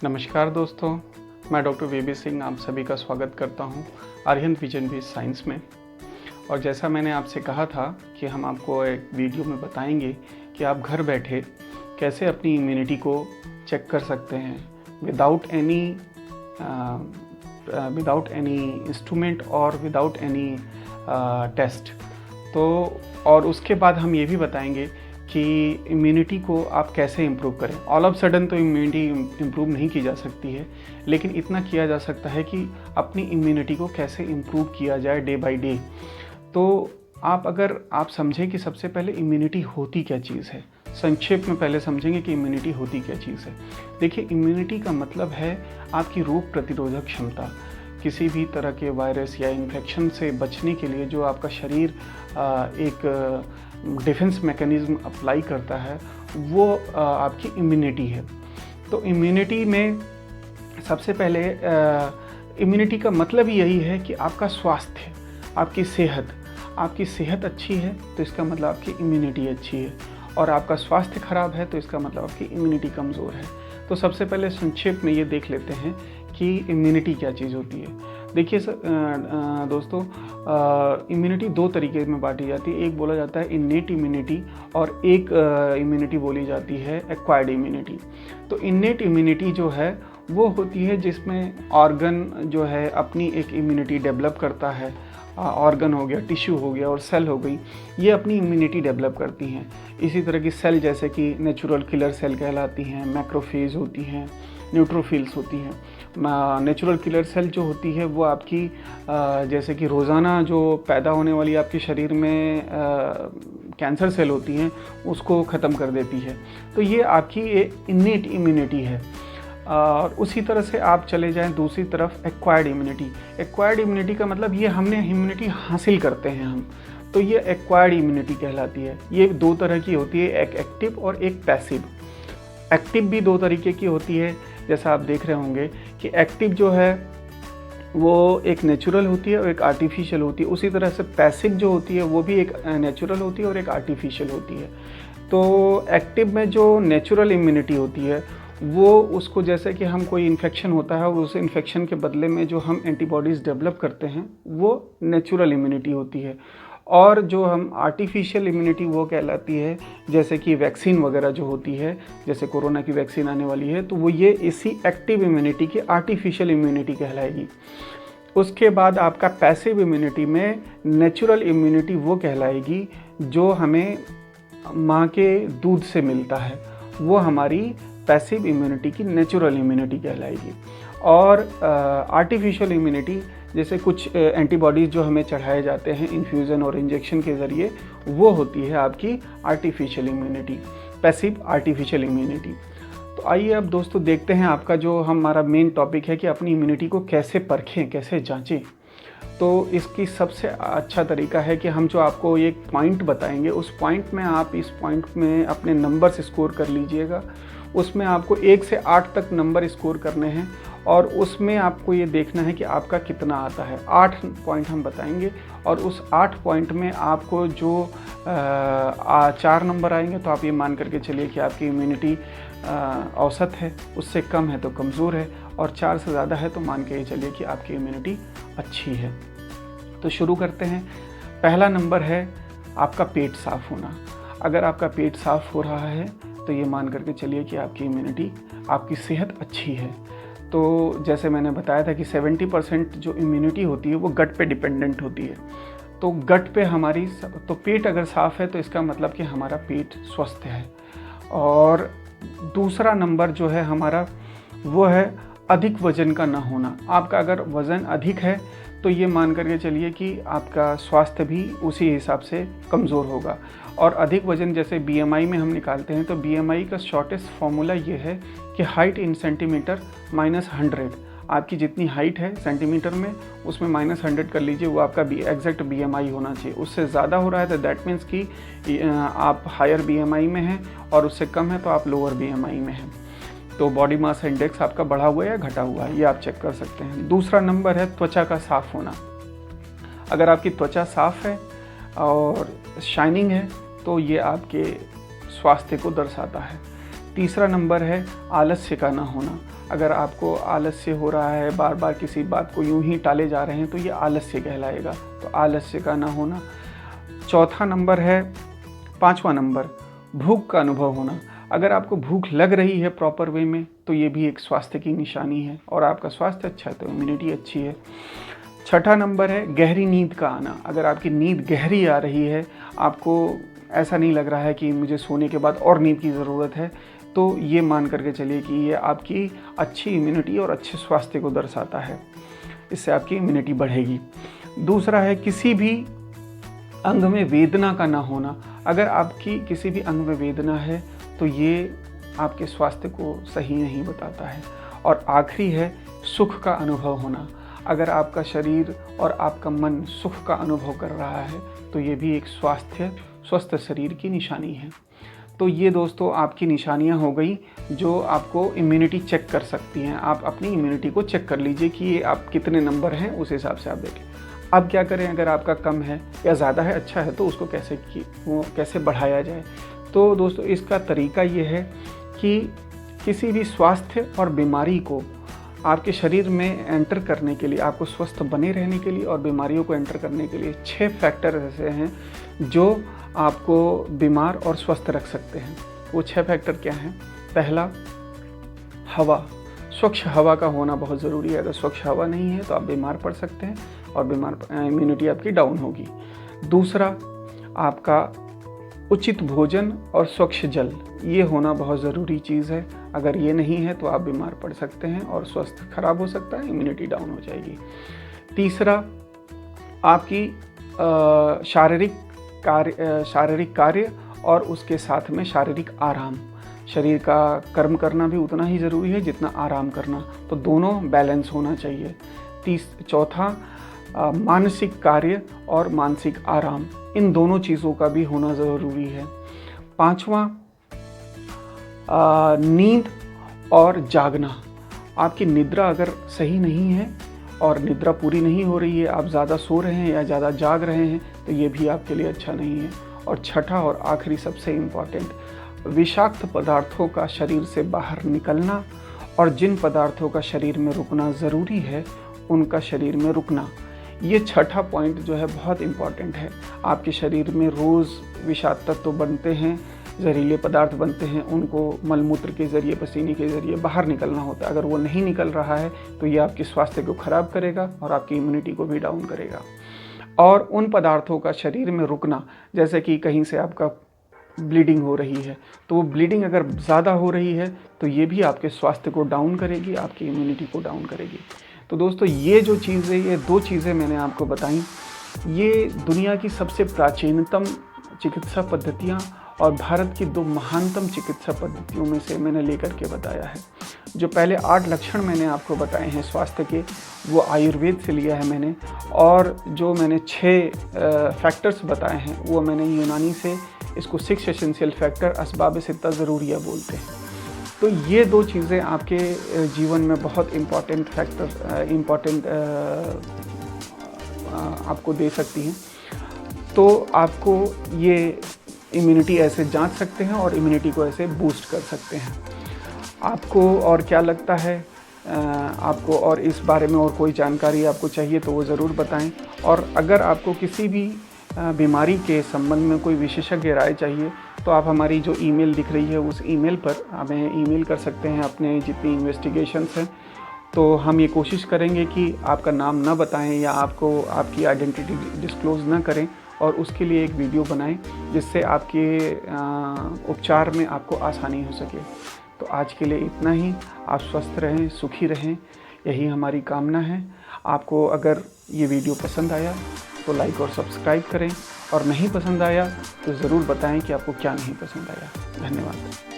नमस्कार दोस्तों, मैं डॉक्टर वीबी सिंह आप सभी का स्वागत करता हूं आर्यन विजन बेस्ड साइंस में। और जैसा मैंने आपसे कहा था कि हम आपको एक वीडियो में बताएंगे कि आप घर बैठे कैसे अपनी इम्यूनिटी को चेक कर सकते हैं विदाउट एनी इंस्ट्रूमेंट और विदाउट एनी टेस्ट। तो और उसके बाद हम ये भी बताएंगे कि इम्यूनिटी को आप कैसे इम्प्रूव करें। ऑल ऑफ सडन तो इम्यूनिटी इम्प्रूव नहीं की जा सकती है, लेकिन इतना किया जा सकता है कि अपनी इम्यूनिटी को कैसे इम्प्रूव किया जाए डे बाय डे। तो अगर आप समझें कि सबसे पहले इम्यूनिटी होती क्या चीज़ है, संक्षेप में पहले समझेंगे कि इम्यूनिटी होती क्या चीज़ है। देखिए, इम्यूनिटी का मतलब है आपकी रोग प्रतिरोधक क्षमता। किसी भी तरह के वायरस या इन्फेक्शन से बचने के लिए जो आपका शरीर एक डिफेंस मैकेनिज्म अप्लाई करता है, वो आपकी इम्यूनिटी है। तो इम्यूनिटी में सबसे पहले इम्यूनिटी का मतलब ही यही है कि आपका स्वास्थ्य, आपकी सेहत अच्छी है तो इसका मतलब आपकी इम्यूनिटी अच्छी है, और आपका स्वास्थ्य खराब है तो इसका मतलब आपकी इम्यूनिटी कमज़ोर है। तो सबसे पहले संक्षेप में ये देख लेते हैं कि इम्यूनिटी क्या चीज़ होती है। देखिए दोस्तों, इम्यूनिटी दो तरीके में बांटी जाती है। एक बोला जाता है इन्नेट इम्यूनिटी और एक इम्यूनिटी बोली जाती है एक्वायर्ड इम्यूनिटी। तो इन्नेट इम्यूनिटी जो है वो होती है जिसमें ऑर्गन जो है अपनी एक इम्यूनिटी डेवलप करता है। ऑर्गन हो गया, टिश्यू हो गया और सेल हो गई, ये अपनी इम्यूनिटी डेवलप करती हैं। इसी तरह की सेल जैसे कि नेचुरल किलर सेल कहलाती हैं, मैक्रोफेज होती हैं, न्यूट्रोफिल्स होती हैं। नेचुरल किलर सेल जो होती है वो आपकी जैसे कि रोज़ाना जो पैदा होने वाली आपके शरीर में कैंसर सेल होती हैं उसको ख़त्म कर देती है। तो ये आपकी इन्नेट इम्यूनिटी है। और उसी तरह से आप चले जाएं दूसरी तरफ एक्वायर्ड इम्यूनिटी। एक्वायर्ड इम्यूनिटी का मतलब ये हमने इम्यूनिटी हासिल करते हैं हम, तो ये एक्वायर्ड इम्यूनिटी कहलाती है। ये दो तरह की होती है, एक एक्टिव और एक पैसिव। एक्टिव भी दो तरीके की होती है, जैसा आप देख रहे होंगे कि एक्टिव जो है वो एक नेचुरल होती है और एक आर्टिफिशियल होती है। उसी तरह से पैसिव जो होती है वो भी एक नेचुरल होती है और एक आर्टिफिशियल होती है। तो एक्टिव में जो नेचुरल इम्यूनिटी होती है वो उसको जैसे कि हम कोई इन्फेक्शन होता है और उस इन्फेक्शन के बदले में जो हम एंटीबॉडीज़ डेवलप करते हैं वो नेचुरल इम्यूनिटी होती है। और जो हम आर्टिफिशियल इम्यूनिटी वो कहलाती है, जैसे कि वैक्सीन वगैरह जो होती है, जैसे कोरोना की वैक्सीन आने वाली है, तो वो ये इसी एक्टिव इम्यूनिटी की आर्टिफिशियल इम्यूनिटी कहलाएगी। उसके बाद आपका पैसिव इम्यूनिटी में नेचुरल इम्यूनिटी वो कहलाएगी जो हमें माँ के दूध से मिलता है, वो हमारी पैसिव इम्यूनिटी की नेचुरल इम्यूनिटी कहलाएगी। और आर्टिफिशियल इम्यूनिटी जैसे कुछ एंटीबॉडीज़ जो हमें चढ़ाए जाते हैं इन्फ्यूज़न और इंजेक्शन के ज़रिए, वो होती है आपकी artificial immunity, passive artificial immunity. तो आइए अब दोस्तों देखते हैं आपका जो हमारा मेन टॉपिक है कि अपनी इम्यूनिटी को कैसे परखें, कैसे जांचें। तो इसकी सबसे अच्छा तरीका है कि हम जो आपको एक पॉइंट बताएंगे उस पॉइंट में आप इस पॉइंट में अपने नंबर्स स्कोर कर लीजिएगा। उसमें आपको 1 से 8 तक नंबर स्कोर करने हैं और उसमें आपको ये देखना है कि आपका कितना आता है। 8 पॉइंट हम बताएंगे और उस 8 पॉइंट में आपको जो 4 नंबर आएंगे तो आप ये मान करके चलिए कि आपकी इम्यूनिटी औसत है, उससे कम है तो कमज़ोर है, और 4 से ज़्यादा है तो मान के चलिए कि आपकी इम्यूनिटी अच्छी है। तो शुरू करते हैं। पहला नंबर है आपका पेट साफ़ होना। अगर आपका पेट साफ़ हो रहा है तो ये मान करके चलिए कि आपकी इम्यूनिटी, आपकी सेहत अच्छी है। तो जैसे मैंने बताया था कि 70% जो इम्यूनिटी होती है वो गट पे डिपेंडेंट होती है। तो गट पे हमारी, तो पेट अगर साफ़ है तो इसका मतलब कि हमारा पेट स्वस्थ है। और दूसरा नंबर जो है हमारा वो है अधिक वज़न का ना होना। आपका अगर वज़न अधिक है तो ये मान करके चलिए कि आपका स्वास्थ्य भी उसी हिसाब से कमज़ोर होगा। और अधिक वज़न जैसे BMI में हम निकालते हैं तो BMI का शॉर्टेस्ट फॉर्मूला ये है कि हाइट इन सेंटीमीटर -100। आपकी जितनी हाइट है सेंटीमीटर में उसमें -100 कर लीजिए, वो आपका एग्जैक्ट BMI होना चाहिए। उससे ज़्यादा हो रहा है तो दैट मीन्स कि आप हायर BMI में हैं, और उससे कम है तो आप लोअर BMI में हैं। तो बॉडी मास इंडेक्स आपका बढ़ा हुआ है या घटा हुआ है, ये आप चेक कर सकते हैं। दूसरा नंबर है त्वचा का साफ़ होना। अगर आपकी त्वचा साफ़ है और शाइनिंग है तो ये आपके स्वास्थ्य को दर्शाता है। तीसरा नंबर है आलस्य का ना होना। अगर आपको आलस्य हो रहा है, बार बार किसी बात को यूं ही टाले जा रहे हैं, तो ये आलस्य कहलाएगा, तो आलस्य का ना होना। चौथा नंबर है, 5वां नंबर, भूख का अनुभव होना। अगर आपको भूख लग रही है प्रॉपर वे में, तो ये भी एक स्वास्थ्य की निशानी है, और आपका स्वास्थ्य अच्छा है तो इम्यूनिटी अच्छी है। छठा नंबर है गहरी नींद का आना। अगर आपकी नींद गहरी आ रही है, आपको ऐसा नहीं लग रहा है कि मुझे सोने के बाद और नींद की ज़रूरत है, तो ये मान करके चलिए कि ये आपकी अच्छी इम्यूनिटी और अच्छे स्वास्थ्य को दर्शाता है। इससे आपकी इम्यूनिटी बढ़ेगी। दूसरा है किसी भी अंग में वेदना का ना होना। अगर आपकी किसी भी अंग में वेदना है, तो ये आपके स्वास्थ्य को सही नहीं बताता है। और आखिरी है सुख का अनुभव होना। अगर आपका शरीर और आपका मन सुख का अनुभव कर रहा है, तो ये भी एक स्वस्थ शरीर की निशानी है। तो ये दोस्तों आपकी निशानियां हो गई जो आपको इम्यूनिटी चेक कर सकती हैं। आप अपनी इम्यूनिटी को चेक कर लीजिए कि ये आप कितने नंबर हैं, उस हिसाब से आप देखें। अब क्या करें, अगर आपका कम है या ज़्यादा है, अच्छा है, तो उसको कैसे बढ़ाया जाए। तो दोस्तों इसका तरीका ये है कि किसी भी स्वास्थ्य और बीमारी को आपके शरीर में एंटर करने के लिए, आपको स्वस्थ बने रहने के लिए और बीमारियों को एंटर करने के लिए 6 फैक्टर ऐसे हैं जो आपको बीमार और स्वस्थ रख सकते हैं। वो 6 फैक्टर क्या हैं? पहला, हवा। स्वच्छ हवा का होना बहुत ज़रूरी है। अगर स्वच्छ हवा नहीं है तो आप बीमार पड़ सकते हैं और इम्यूनिटी आपकी डाउन होगी। दूसरा, आपका उचित भोजन और स्वच्छ जल, ये होना बहुत ज़रूरी चीज़ है। अगर ये नहीं है तो आप बीमार पड़ सकते हैं और स्वास्थ्य खराब हो सकता है, इम्यूनिटी डाउन हो जाएगी। तीसरा, आपकी शारीरिक कार्य और उसके साथ में शारीरिक आराम। शरीर का कर्म करना भी उतना ही ज़रूरी है जितना आराम करना, तो दोनों बैलेंस होना चाहिए। चौथा, मानसिक कार्य और मानसिक आराम, इन दोनों चीज़ों का भी होना ज़रूरी है। पांचवा, नींद और जागना। आपकी निद्रा अगर सही नहीं है और निद्रा पूरी नहीं हो रही है, आप ज़्यादा सो रहे हैं या ज़्यादा जाग रहे हैं, तो ये भी आपके लिए अच्छा नहीं है। और छठा और आखिरी सबसे इम्पॉर्टेंट, विषाक्त पदार्थों का शरीर से बाहर निकलना और जिन पदार्थों का शरीर में रुकना ज़रूरी है, उनका शरीर में रुकना। ये छठा पॉइंट जो है बहुत इम्पॉर्टेंट है। आपके शरीर में रोज़ विषाक्त तत्व बनते हैं, जहरीले पदार्थ बनते हैं, उनको मलमूत्र के ज़रिए, पसीने के ज़रिए बाहर निकलना होता है। अगर वो नहीं निकल रहा है तो ये आपके स्वास्थ्य को ख़राब करेगा और आपकी इम्यूनिटी को भी डाउन करेगा। और उन पदार्थों का शरीर में रुकना, जैसे कि कहीं से आपका ब्लीडिंग हो रही है, तो वो ब्लीडिंग अगर ज़्यादा हो रही है तो ये भी आपके स्वास्थ्य को डाउन करेगी, आपकी इम्यूनिटी को डाउन करेगी। तो दोस्तों ये जो चीज़ें, ये 2 चीज़ें मैंने आपको बताई, ये दुनिया की सबसे प्राचीनतम चिकित्सा पद्धतियाँ और भारत की 2 महानतम चिकित्सा पद्धतियों में से मैंने लेकर के बताया है। जो पहले 8 लक्षण मैंने आपको बताए हैं स्वास्थ्य के, वो आयुर्वेद से लिया है मैंने, और जो मैंने 6 फैक्टर्स बताए हैं वो मैंने यूनानी से, इसको 6 एसेंशियल फैक्टर, असबाब सित्ता ज़रूरिया बोलते हैं। तो ये 2 चीज़ें आपके जीवन में बहुत इम्पॉर्टेंट आपको दे सकती हैं। तो आपको ये इम्यूनिटी ऐसे जांच सकते हैं और इम्यूनिटी को ऐसे बूस्ट कर सकते हैं। आपको और क्या लगता है, आपको और इस बारे में और कोई जानकारी आपको चाहिए तो वो ज़रूर बताएं। और अगर आपको किसी भी बीमारी के संबंध में कोई विशेषज्ञ राय चाहिए, तो आप हमारी जो ईमेल दिख रही है उस ईमेल पर हमें ईमेल कर सकते हैं अपने जितनी इन्वेस्टिगेशंस हैं। तो हम ये कोशिश करेंगे कि आपका नाम ना बताएं या आपको आपकी आइडेंटिटी डिस्क्लोज़ ना करें, और उसके लिए एक वीडियो बनाएं जिससे आपके उपचार में आपको आसानी हो सके। तो आज के लिए इतना ही। आप स्वस्थ रहें, सुखी रहें, यही हमारी कामना है। आपको अगर ये वीडियो पसंद आया तो लाइक और सब्सक्राइब करें, और नहीं पसंद आया तो ज़रूर बताएं कि आपको क्या नहीं पसंद आया। धन्यवाद।